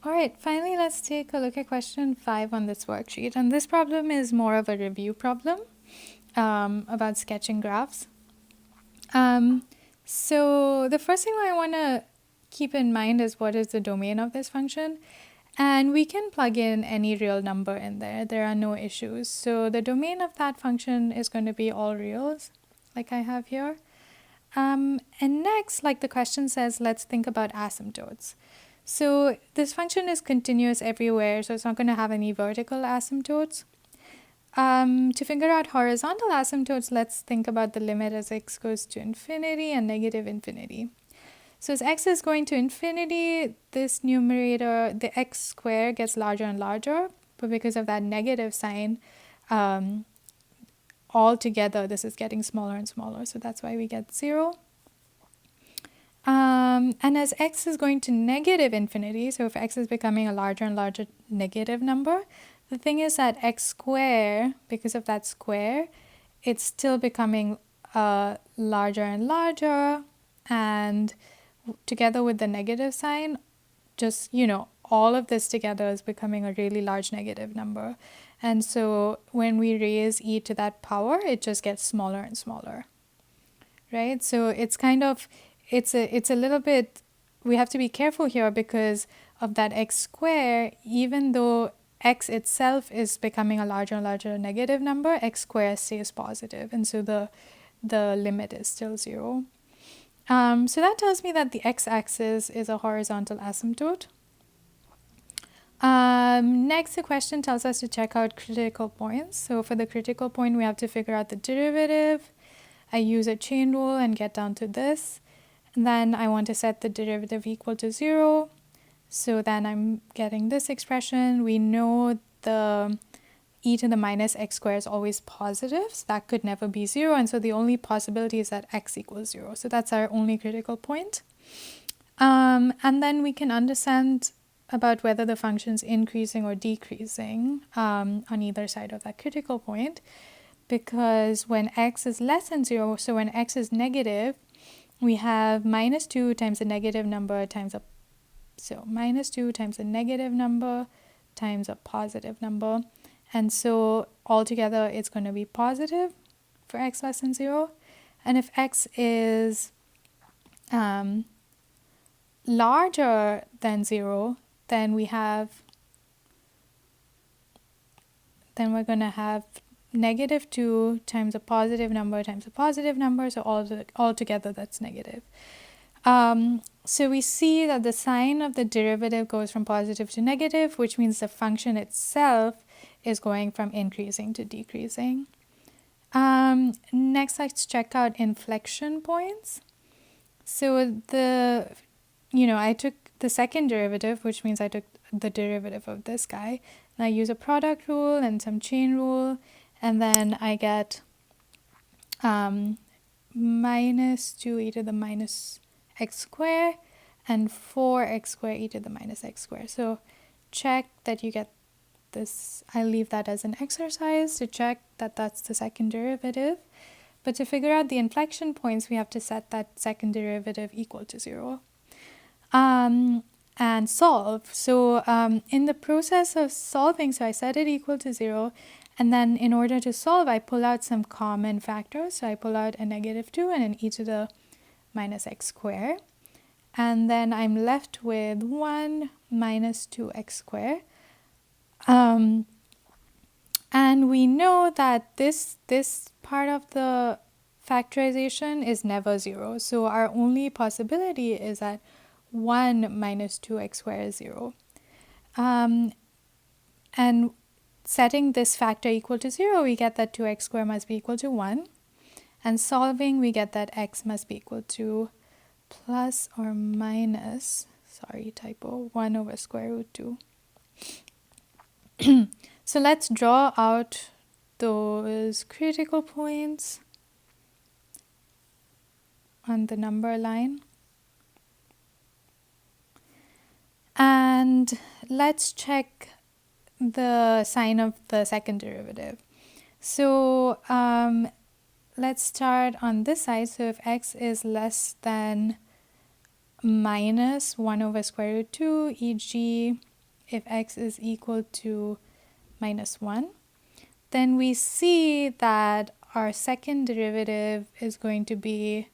All right, finally, let's take a look at question 5 on this worksheet. And this problem is more of a review problem about sketching graphs. So the first thing I want to keep in mind is what is the domain of this function. And we can plug in any real number in there. There are no issues. So the domain of that function is going to be all reals, like I have here. And next, like the question says, let's think about asymptotes. So this function is continuous everywhere, so it's not going to have any vertical asymptotes. To figure out horizontal asymptotes, let's think about the limit as x goes to infinity and negative infinity. So as x is going to infinity, this numerator, the x squared, gets larger and larger, but because of that negative sign, altogether this is getting smaller and smaller, so that's why we get 0. And as x is going to negative infinity, so if x is becoming a larger and larger negative number, the thing is that x squared, because of that square, it's still becoming larger and larger, and together with the negative sign, just, all of this together is becoming a really large negative number. And so when we raise e to that power, it just gets smaller and smaller, right? So it's kind of, it's a little bit, we have to be careful here because of that x square. Even though x itself is becoming a larger and larger negative number, x squared stays positive, and so the limit is still 0. So that tells me that the x-axis is a horizontal asymptote. Next, the question tells us to check out critical points. So for the critical point, we have to figure out the derivative. I use a chain rule and get down to this. And then I want to set the derivative equal to 0. So then I'm getting this expression. We know the e to the minus x squared is always positive, so that could never be 0. And so the only possibility is that x equals 0. So that's our only critical point. And then we can understand about whether the function is increasing or decreasing on either side of that critical point. Because when x is less than 0, so when x is negative, we have minus 2 times the negative number times a, so minus 2 times the negative number times a positive number. And so altogether it's going to be positive for x less than 0. And if x is larger than 0, then we're going to have negative 2 times a positive number times a positive number, so altogether that's negative. So we see that the sign of the derivative goes from positive to negative, which means the function itself is going from increasing to decreasing. Next, let's check out inflection points. So I took the second derivative, which means I took the derivative of this guy, and I use a product rule and some chain rule, and then I get minus 2e to the minus x squared and 4x squared e to the minus x squared. So check that you get this. I leave that as an exercise to check that that's the second derivative. But to figure out the inflection points, we have to set that second derivative equal to 0. And solve. So in the process of solving, so I set it equal to 0. And then in order to solve, I pull out some common factors. So I pull out a negative 2 and an e to the minus x squared. And then I'm left with 1 minus 2x squared. And we know that this part of the factorization is never 0. So our only possibility is that 1 minus 2x squared is 0. And setting this factor equal to 0, we get that 2x squared must be equal to 1. And solving, we get that x must be equal to plus or minus, 1 over square root 2. So let's draw out those critical points on the number line. And let's check the sign of the second derivative. So let's start on this side. So if x is less than minus 1 over square root 2, e.g. if x is equal to minus 1, then we see that our second derivative is going to be,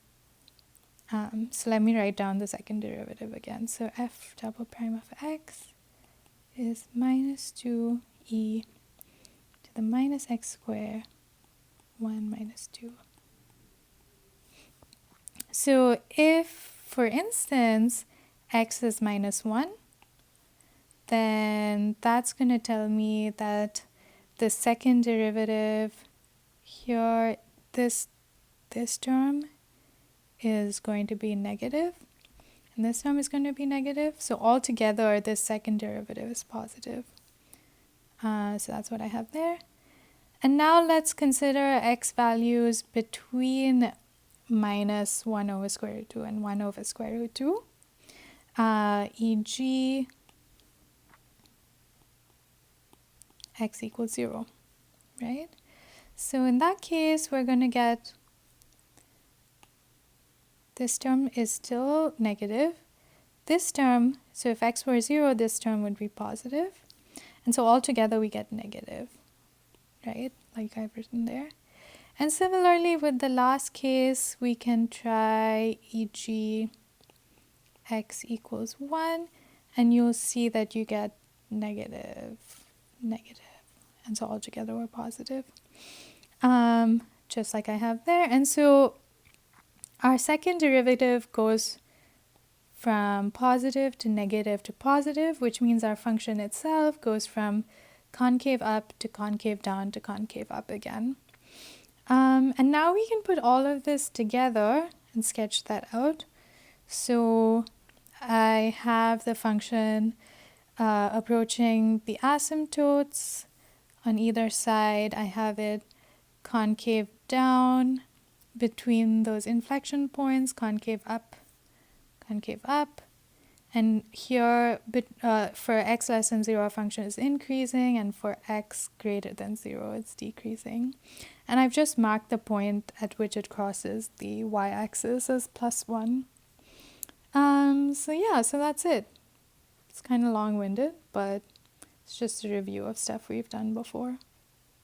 so let me write down the second derivative again. So f double prime of x is minus 2e to the minus x squared 1 minus 2. So if, for instance, x is minus 1, then that's going to tell me that the second derivative here, this term is going to be negative, and this term is going to be negative. So altogether, this second derivative is positive. So that's what I have there. And now let's consider x values between minus 1 over square root 2 and 1 over square root 2, e.g. x equals 0, right? So in that case, we're going to get this term is still negative. This term, so if x were 0, this term would be positive. And so altogether we get negative, right? Like I've written there. And similarly with the last case, we can try e.g. x equals 1, and you'll see that you get negative. And so altogether we're positive. Just like I have there. And so our second derivative goes from positive to positive, which means our function itself goes from concave up to concave down to concave up again. And now we can put all of this together and sketch that out. So I have the function approaching the asymptotes on either side. I have it concave down between those inflection points, concave up. And here, for x less than 0, our function is increasing, and for x greater than 0, it's decreasing. And I've just marked the point at which it crosses the y-axis as +1. So that's it. It's kind of long-winded, but it's just a review of stuff we've done before.